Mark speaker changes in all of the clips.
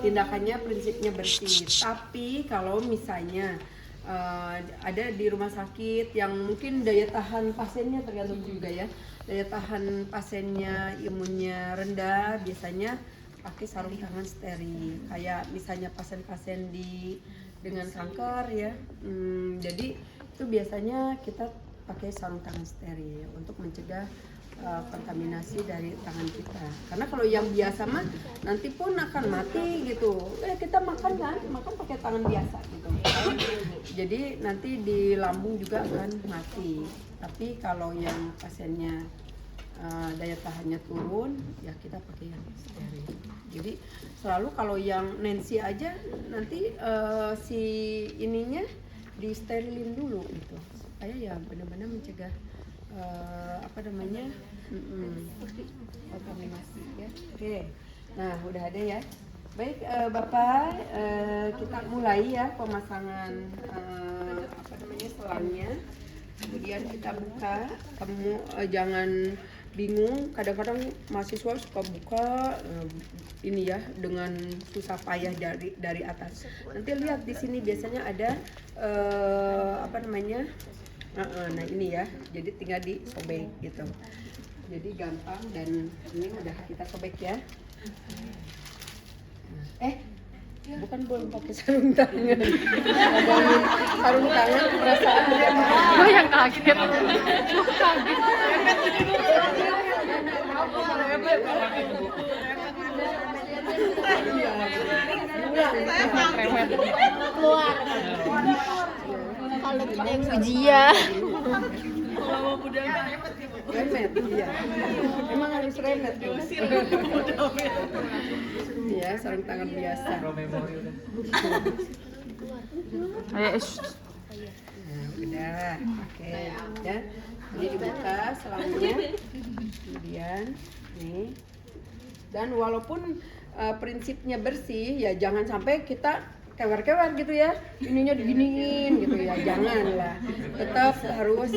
Speaker 1: tindakannya prinsipnya bersih. Tapi kalau misalnya ada di rumah sakit yang mungkin daya tahan pasiennya tergantung juga ya, daya tahan pasiennya imunnya rendah, biasanya pakai sarung tangan steril. Kayak misalnya pasien-pasien dengan kanker ya, jadi itu biasanya kita pakai sarung tangan steril untuk mencegah kontaminasi dari tangan kita. Karena kalau yang biasa mah nanti pun akan mati gitu. Kita makan kan, makan pakai tangan biasa gitu. Jadi nanti di lambung juga akan mati. Tapi kalau yang pasiennya daya tahannya turun, ya kita pakai yang steril. Jadi selalu kalau yang Nancy aja nanti si ininya di sterilin dulu gitu. Supaya ya benar-benar mencegah kontaminasi ya. Oke. Nah, udah ada ya. Baik, Bapak, kita mulai ya pemasangan selangnya. Kemudian kita buka. Kamu jangan bingung, kadang-kadang mahasiswa suka buka ini ya dengan susah payah dari atas. Nanti lihat di sini biasanya ada nah ini ya, jadi tinggal disobek gitu, jadi gampang dan ini udah kita sobek ya. Bukan belum pakai sarung tangan. Ngomongin sarung tangan perasaan dia
Speaker 2: gue yang kaget.
Speaker 3: Keluar. Kalau kita yang ujian.
Speaker 1: remet, iya. Emang harus remet tuh. Iya, sarung tangan biasa.
Speaker 2: Ayo,
Speaker 1: Nah, udah, oke, ya. Jadi dibuka selangnya, kemudian nih. Dan walaupun prinsipnya bersih, ya jangan sampai kita kewer-kewer gitu ya, ininya diginiin gitu ya, jangan lah. Tetap harus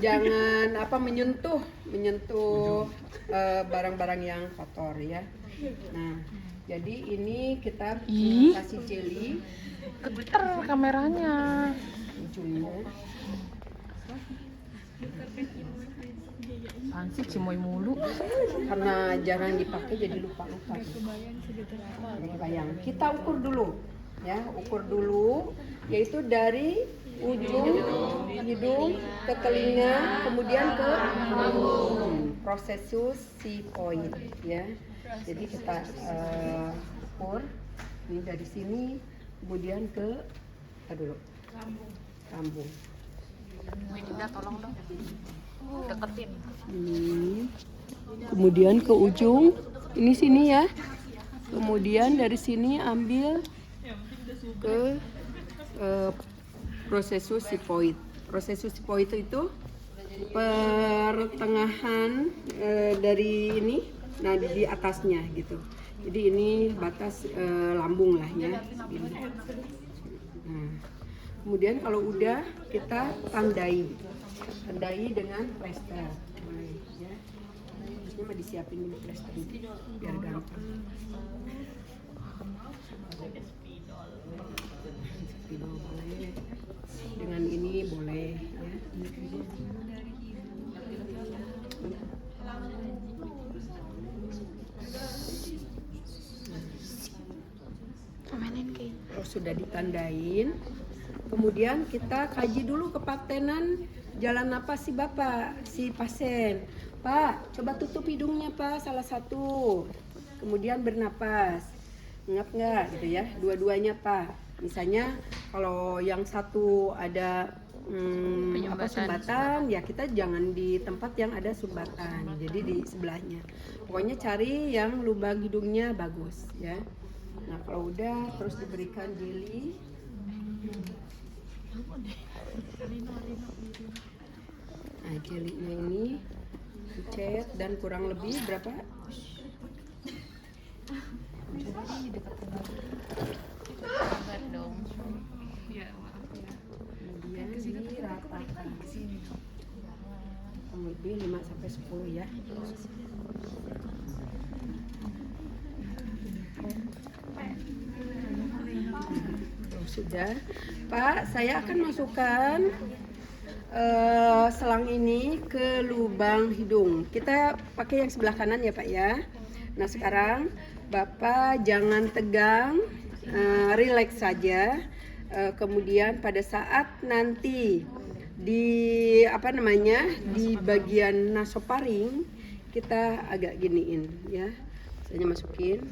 Speaker 1: jangan menyentuh barang-barang yang kotor ya. Nah, jadi ini kita kasih jelly.
Speaker 2: keter kameranya.
Speaker 1: Ujungnya.
Speaker 2: Apaan sih cimoy mulu?
Speaker 1: Karena jarang dipakai jadi lupa-lupa. Bayang. Kita ukur dulu, ya, yaitu dari ujung hidung ke telinga, kemudian ke prosesus sigmoid, ya. Jadi kita ukur ini dari sini, kemudian ke lambung.
Speaker 2: Dinda tolong dong. Deketin.
Speaker 1: Ini. Kemudian ke ujung, ini sini ya. Kemudian dari sini ambil ke prosesus sigmoid. Prosesus sigmoid itu pertengahan dari ini, nah di atasnya gitu. Jadi ini batas lambung lah ya. Ini. Nah, kemudian kalau udah kita tandai dengan plester. Ya. Ini mah disiapin dulu plester biar gampang. Spidol boleh, dengan ini boleh ya. Kalau sudah ditandain, kemudian kita kaji dulu kepatenan jalan napas si bapak, si pasien. Pak, coba tutup hidungnya Pak, salah satu. Kemudian bernapas. Ngap nggak gitu ya, dua-duanya Pak. Misalnya kalau yang satu ada sumbatan, ya kita jangan di tempat yang ada sumbatan, jadi di sebelahnya. Pokoknya cari yang lubang hidungnya bagus ya. Nah kalau udah terus diberikan jelly. Nah jelly-nya ini dicet dan kurang lebih berapa? Kemudian diratakan kurang lebih 5-10 ya. sudah. Pak, saya akan masukkan selang ini ke lubang hidung. Kita pakai yang sebelah kanan ya Pak ya. Nah sekarang Bapak jangan tegang, relax saja. Kemudian pada saat nanti di di bagian nasofaring kita agak giniin ya. Saya masukin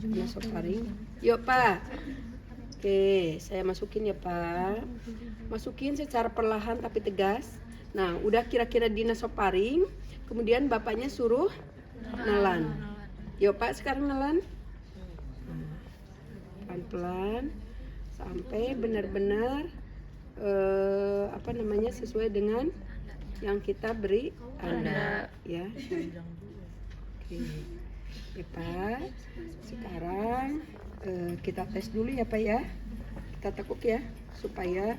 Speaker 1: nasofaring. Yuk Pak. Oke, saya masukin ya Pak. Masukin secara perlahan tapi tegas. Nah, udah kira-kira di nasofaring. Kemudian bapaknya suruh nelan. Yuk Pak, sekarang nelan. Pelan-pelan sampai benar-benar sesuai dengan yang kita beri anda ya. Oke. Ya Pak. Sekarang kita tes dulu ya Pak ya. Kita tekuk ya supaya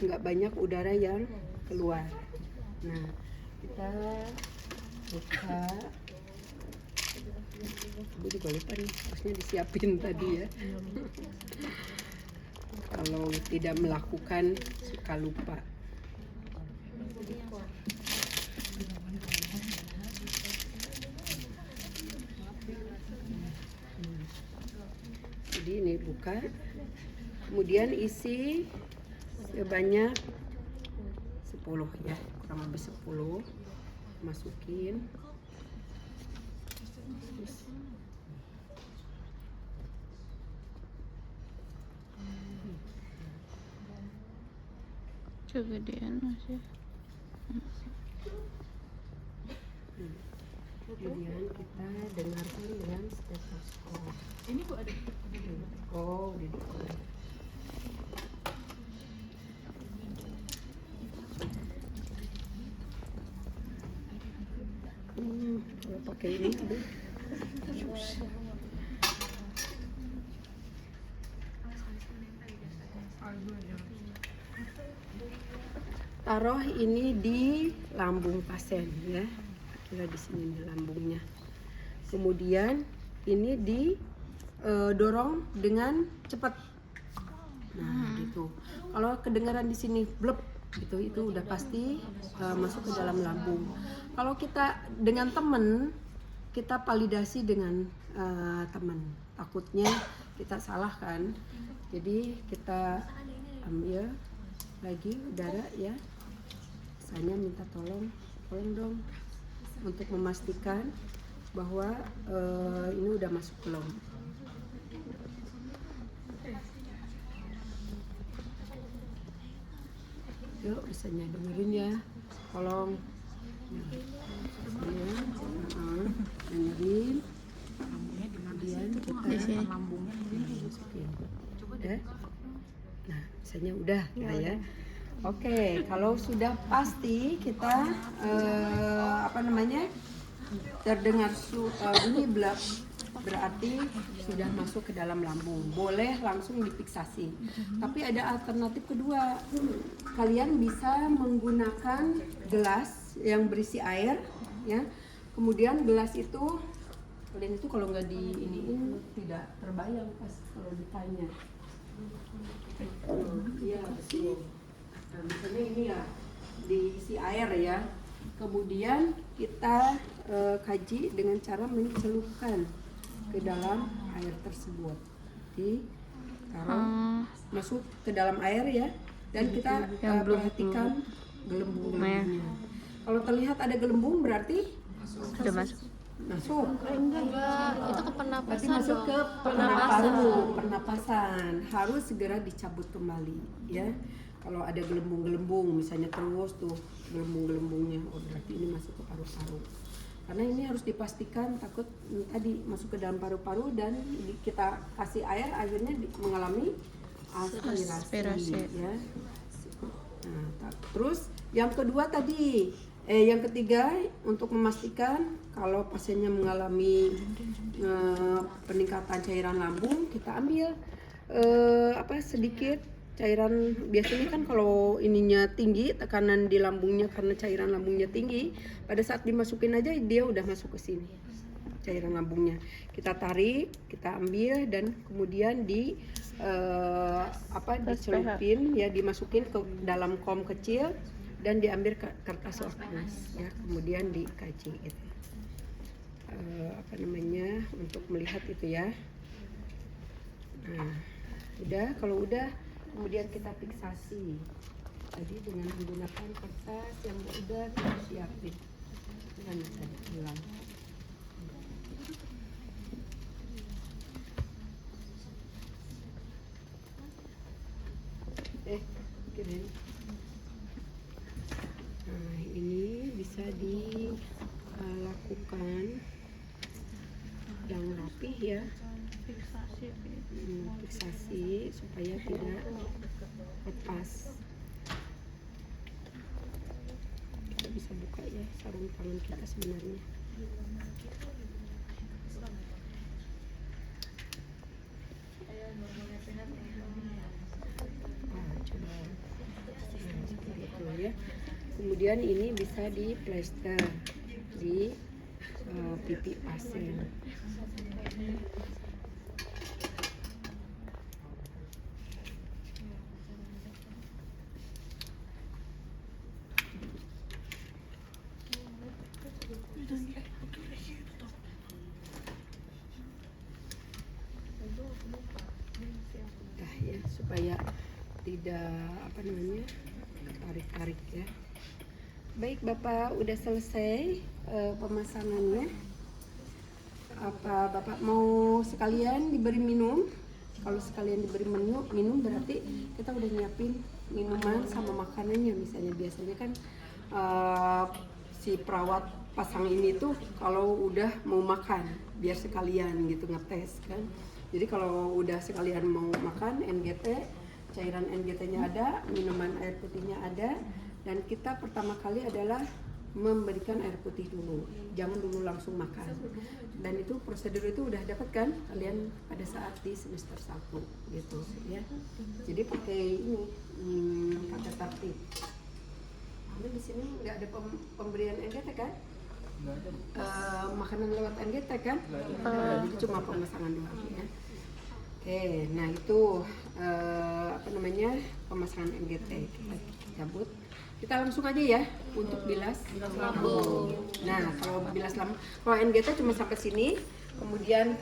Speaker 1: nggak banyak udara yang keluar. Nah, kita buka. Ibu juga lupa nih, harusnya disiapin tadi ya. Kalau tidak melakukan suka lupa. Jadi ini buka, kemudian isi sebanyak 10 ya, kurang lebih 10, masukin.
Speaker 2: Kegedean masih.
Speaker 1: Kemudian kita dengarkan dengan stetoskop. Ini kok ada? Oh, udah ada. Pakai ini. Taruh ini di lambung pasien ya, kira di sini di lambungnya. Kemudian ini didorong dengan cepat. Nah, gitu. Kalau kedengaran di sini blep itu udah pasti masuk ke dalam lambung. Kalau kita dengan teman, kita validasi dengan teman. Takutnya kita salah kan. Jadi kita ambil lagi udara ya. Saya minta tolong dong untuk memastikan bahwa ini udah masuk belum. Yuk, bisanya dengerin ya, tolong. Dengerin. Kemudian kita lambungnya masukin. Udah. Nah, misalnya udah ya. Oke, kalau sudah pasti kita terdengar bunyi blak, berarti sudah masuk ke dalam lambung. Boleh langsung difiksasi. Tapi ada alternatif kedua. Kalian bisa menggunakan gelas yang berisi air, ya. Kemudian gelas itu, kalian itu kalau nggak diiniin tidak terbayang pas kalau ditanya. Iya, betul. Nah, misalnya ini ya diisi air ya, kemudian kita kaji dengan cara mencelupkan ke dalam air tersebut, ditaruh masuk ke dalam air ya, dan kita perhatikan gelembung-gelembungnya. Kalau terlihat ada gelembung berarti
Speaker 2: Sudah masuk.
Speaker 3: Enggak, itu ke pernapasan.
Speaker 1: Berarti masuk ke pernapasan, harus segera dicabut kembali ya. Kalau ada gelembung-gelembung misalnya terus tuh gelembung-gelembungnya, oh berarti ini masuk ke paru-paru. Karena ini harus dipastikan takut tadi masuk ke dalam paru-paru dan kita kasih air, akhirnya mengalami aspirasi ya. Nah, terus yang kedua tadi yang ketiga, untuk memastikan kalau pasiennya mengalami peningkatan cairan lambung, kita ambil sedikit cairan. Biasanya kan kalau ininya tinggi, tekanan di lambungnya karena cairan lambungnya tinggi, pada saat dimasukin aja dia udah masuk ke sini. cairan lambungnya. Kita tarik, kita ambil dan kemudian dicelupin ya, dimasukin ke dalam kom kecil dan diambil kertas lakmus ya, kemudian dikaji gitu. Untuk melihat itu ya. Nah, kalau udah kemudian kita fiksasi tadi dengan menggunakan kertas yang udah kita siapin dan hilang. Keren. Nah, ini bisa dilakukan yang rapih ya, fiksasi supaya tidak lepas. Kita bisa buka ya sarung tangan kita sebenarnya. Ya. Kemudian ini bisa di plester di pipi pasien. Nah, ya supaya tidak tarik-tarik ya. Baik Bapak, udah selesai pemasangannya. Apa Bapak mau sekalian diberi minum? Kalau sekalian diberi minum berarti kita udah nyiapin minuman sama makanannya. Misalnya biasanya kan si perawat pasang ini tuh kalau udah mau makan biar sekalian gitu ngetes kan. Jadi kalau udah sekalian mau makan NGT, cairan NGT-nya ada, minuman air putihnya ada, dan kita pertama kali adalah memberikan air putih dulu, jangan dulu langsung makan. Dan itu prosedur itu udah dapat kan kalian pada saat di semester 1 gitu ya. Jadi pakai ini kata tertib. Karena di sini nggak ada pemberian NGT kan? Makanan lewat NGT kan? Jadi cuma pemasangan doang ya. Oke, nah itu pemasangan NGT kita cabut. Kita langsung aja ya untuk bilas lambung. Nah, kalau bilas lambung, kalau NGT cuma sampai sini, kemudian